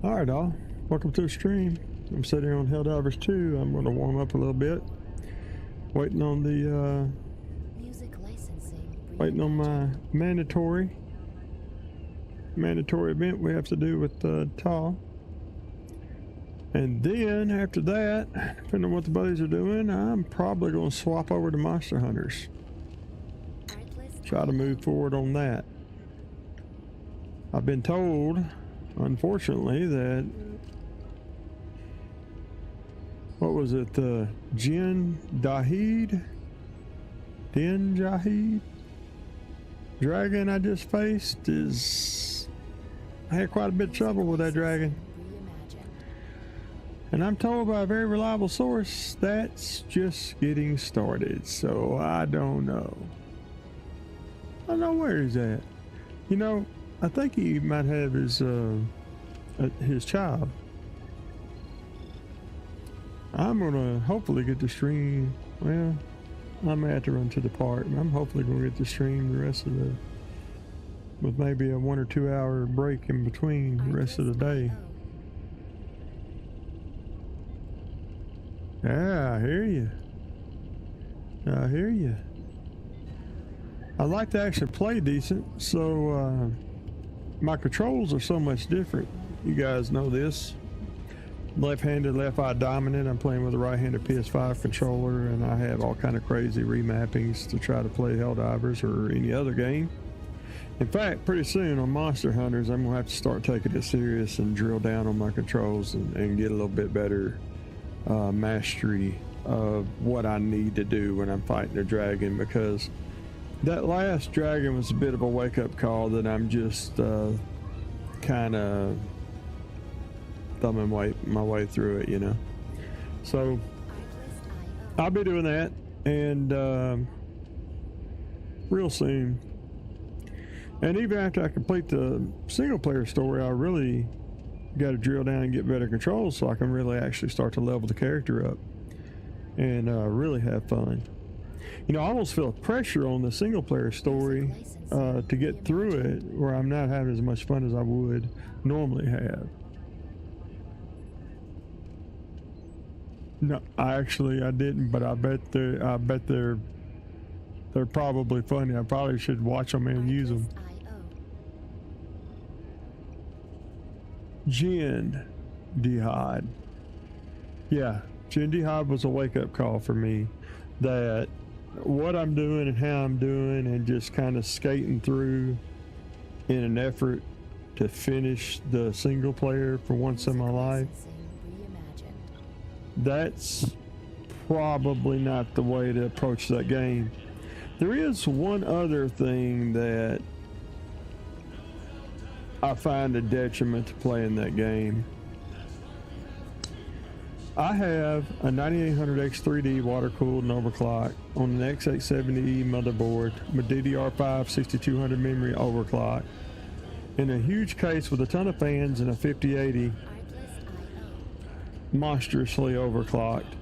Alright, all. Welcome to the stream. I'm sitting here on Helldivers 2. I'm going to warm up a little bit. Waiting on the, Music licensing. waiting on my mandatory event we have to do with Tal. And then, after that, depending on what the buddies are doing, I'm probably going to swap over to Monster Hunters. Try to move forward on that. I've been told, unfortunately, that what was it, the Din Jahid dragon I just faced I had quite a bit of trouble with that dragon. And I'm told by a very reliable source that's just getting started, so I don't know. I don't know where he's at. You know, I think he might have his child. I'm gonna hopefully get the stream. Well, I may have to run to the park. I'm hopefully gonna get the stream the rest of with maybe a 1 or 2 hour break in between the rest of the day. Yeah, I hear you. I hear you. I like to actually play decent, so my controls are so much different. You guys know this. Left-handed, left-eye dominant. I'm playing with a right-handed PS5 controller, and I have all kind of crazy remappings to try to play Helldivers or any other game. In fact, pretty soon on Monster Hunters, I'm gonna have to start taking it serious and drill down on my controls and get a little bit better mastery of what I need to do when I'm fighting a dragon, because that last dragon was a bit of a wake-up call that I'm just kind of thumbing my way through it, you know. So I'll be doing that, and real soon. And even after I complete the single-player story, I really got to drill down and get better controls so I can really actually start to level the character up and really have fun. You know, I almost feel pressure on the single-player story to get through it, where I'm not having as much fun as I would normally have. No, I didn't, but I bet they're probably funny. I probably should watch them and use them. Din Jahid. Yeah, Din Jahid was a wake-up call for me that what I'm doing and how I'm doing and just kind of skating through in an effort to finish the single player for once in my life, that's probably not the way to approach that game. There is one other thing that I find a detriment to playing that game. I have a 9800X 3D water-cooled and overclocked on an X870E motherboard with DDR5 6200 memory overclock in a huge case with a ton of fans and a 5080 monstrously overclocked.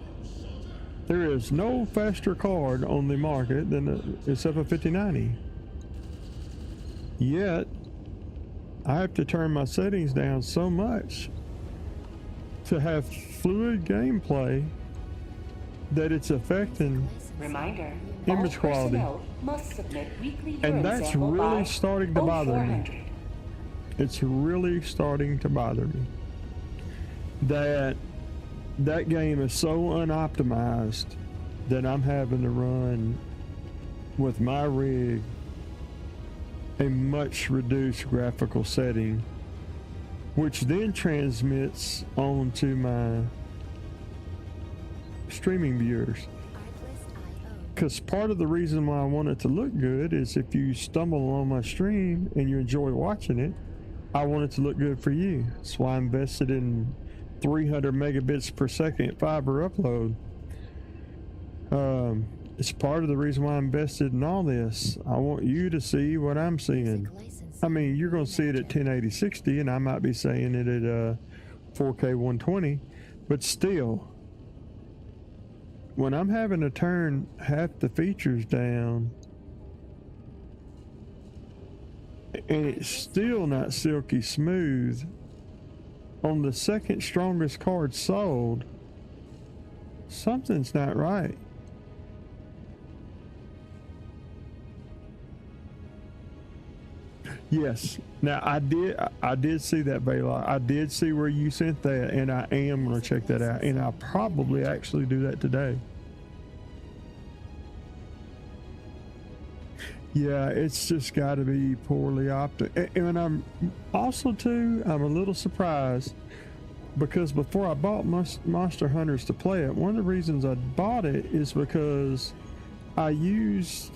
There is no faster card on the market than except a 5090. Yet I have to turn my settings down so much to have fluid gameplay that it's affecting image quality. And that's really starting to bother me. It's really starting to bother me that game is so unoptimized that I'm having to run with my rig a much reduced graphical setting, which then transmits onto my streaming viewers. Because part of the reason why I want it to look good is if you stumble on my stream and you enjoy watching it, I want it to look good for you. That's why I invested in 300 megabits per second fiber upload. It's part of the reason why I invested in all this. I want you to see what I'm seeing. I mean, you're going to see it at 1080 60, and I might be saying it at 4K 120, but still, when I'm having to turn half the features down and it's still not silky smooth on the second strongest card sold, something's not right. Yes. Now I did see that, Baylock. I did see where you sent that, and I am going to check that out, and I'll probably actually do that today. Yeah, it's just got to be poorly opted. And I'm also too, I'm a little surprised because before I bought Monster Hunters to play it, one of the reasons I bought it is because I used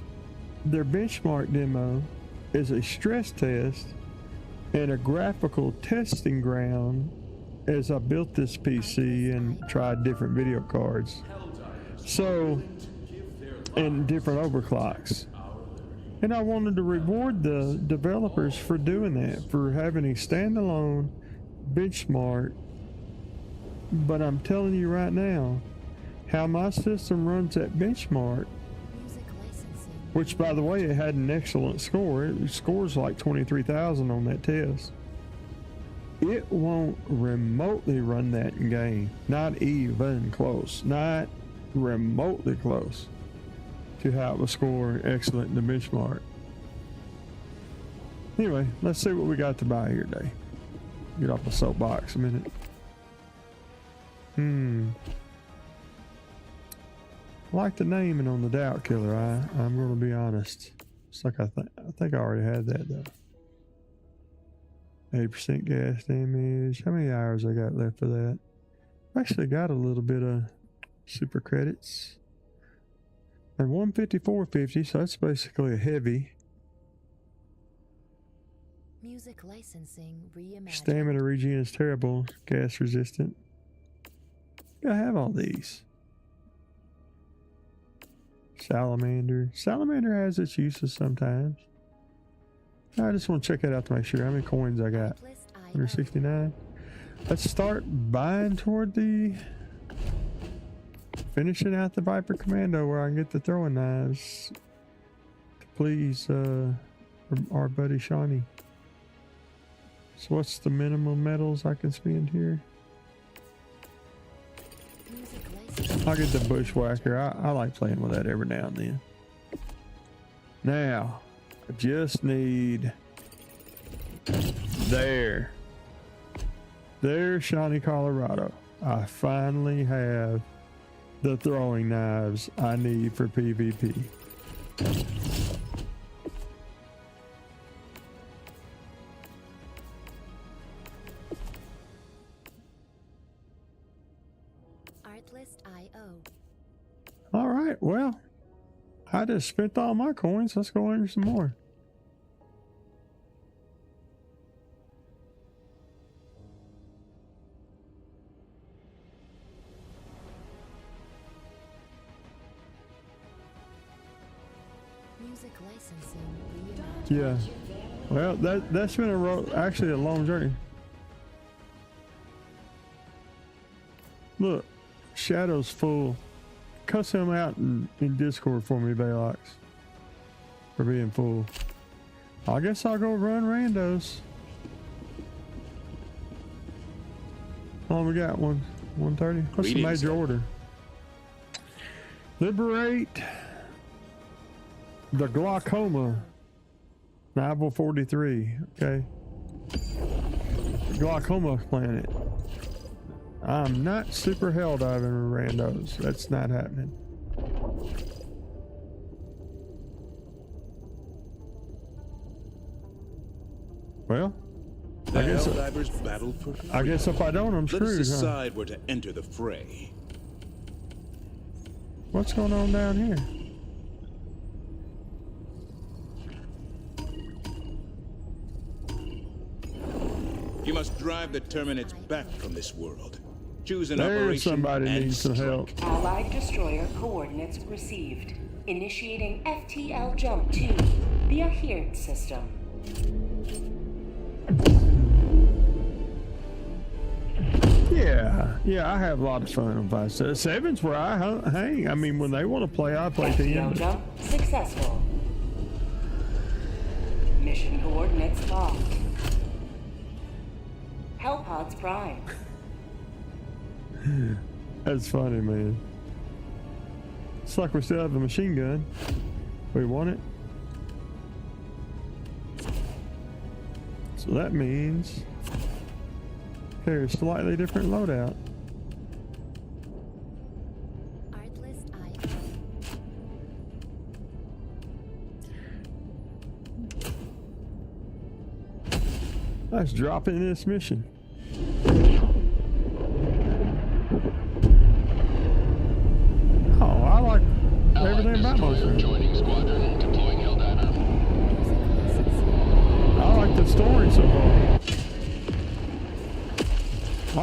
their benchmark demo as a stress test and a graphical testing ground as I built this PC and tried different video cards. So, and different overclocks. And I wanted to reward the developers for doing that, for having a standalone benchmark. But I'm telling you right now, how my system runs at benchmark, which by the way, it had an excellent score. It scores like 23,000 on that test. It won't remotely run that in game. Not even close. Not remotely close to how it was scoring excellent in the benchmark. Anyway, let's see what we got to buy here today. Get off the soapbox a minute. I like the naming on the Doubt Killer. I'm going to be honest. It's like I think I already had that though. 80% gas damage. How many hours I got left for that? I've actually got a little bit of super credits. And 154.50, so that's basically a heavy. Music licensing reimagined. Stamina regen is terrible. Gas resistant. I have all these. Salamander. Salamander has its uses sometimes. I just want to check it out to make sure how many coins I got. 169. Let's start buying toward the finishing out the Viper Commando where I can get the throwing knives to please our buddy Shawnee. So what's the minimum metals I can spend here? I'll get the Bushwhacker. I like playing with that every now and then. Now, I just need there's Shawnee, Colorado. I finally have the throwing knives I need for PvP. All right, well, I just spent all my coins. Let's go earn some more. Music licensing reimagined. Yeah. Well, that's been actually a long journey. Look, Shadow's full. Cuss him out in Discord for me, Baylox. For being full. I guess I'll go run randos. Oh, we got one. 130. What's the major order? Liberate the glaucoma. Naval 43. Okay. The glaucoma planet. I'm not super hell diving with randos. That's not happening. Well, the Helldivers battle for freedom. I guess if I don't, I'm screwed. Let us decide where to enter the fray. What's going on down here? You must drive the Terminids back from this world. Choose an There's operation somebody and needs some help. Allied destroyer coordinates received. Initiating FTL jump to the Ahird system. Yeah, I have a lot of fun on 5-7's where I hang. I mean, when they want to play, I play to FTL jump successful. Mission coordinates locked. Hellpods Prime. That's funny, man. It's like we still have a machine gun. We want it. So that means carry a slightly different loadout. Artlist I. Let's drop in this mission. Oh, I like everything about most of it. Joining squadron, deploying Helldiver. I like the story so far.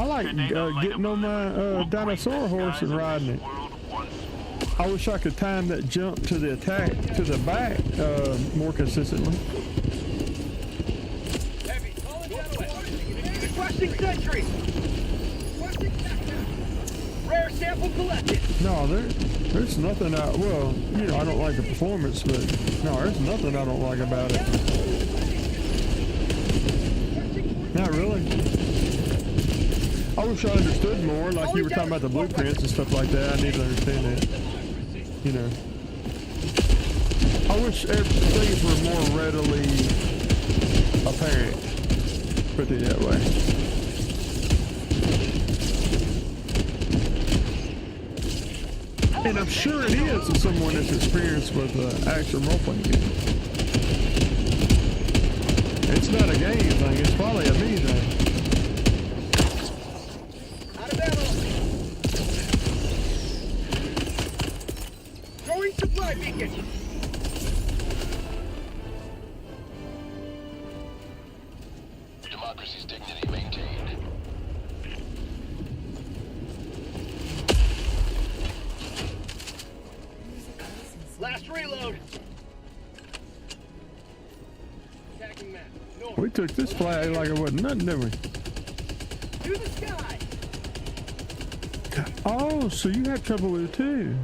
I like getting on my dinosaur horse and riding it. I wish I could time that jump to the attack to the back more consistently. Requesting sentry! Rare sample collected! No, there's nothing I, well, you know, I don't like the performance, but no, there's nothing I don't like about it. Not really. I wish I understood more, like you were talking about the blueprints and stuff like that. I need to understand that. You know. I wish things were more readily apparent. Put it that way. And I'm sure it is to someone that's experienced with action role-playing games. It's not a game thing, it's probably a me thing. Out of ammo! Throwing supply beacon! Democracy's dignity maintained. Last reload! Attacking map. North. We took this flag like it wasn't nothing, didn't we? To the sky! Oh, so you have trouble with it too.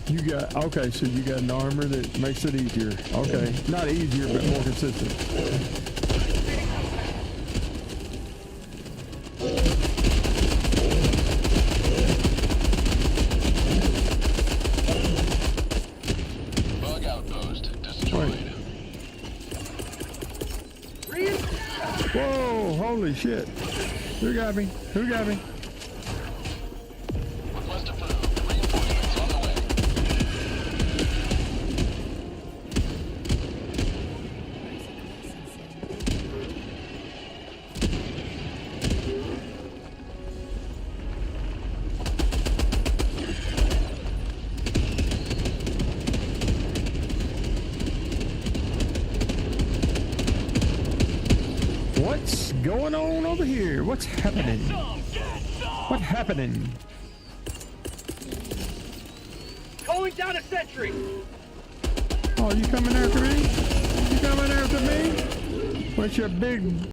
You got, okay, so you got an armor that makes it easier. Okay, not easier, but more consistent. Bug outpost destroyed. Whoa, holy shit. Who got me? Who got me? Request approved. Reinforcements on the way. What's going on over here? What's happening? What's happening? Calling down a sentry! Oh, you coming after me? You coming after me? What's your big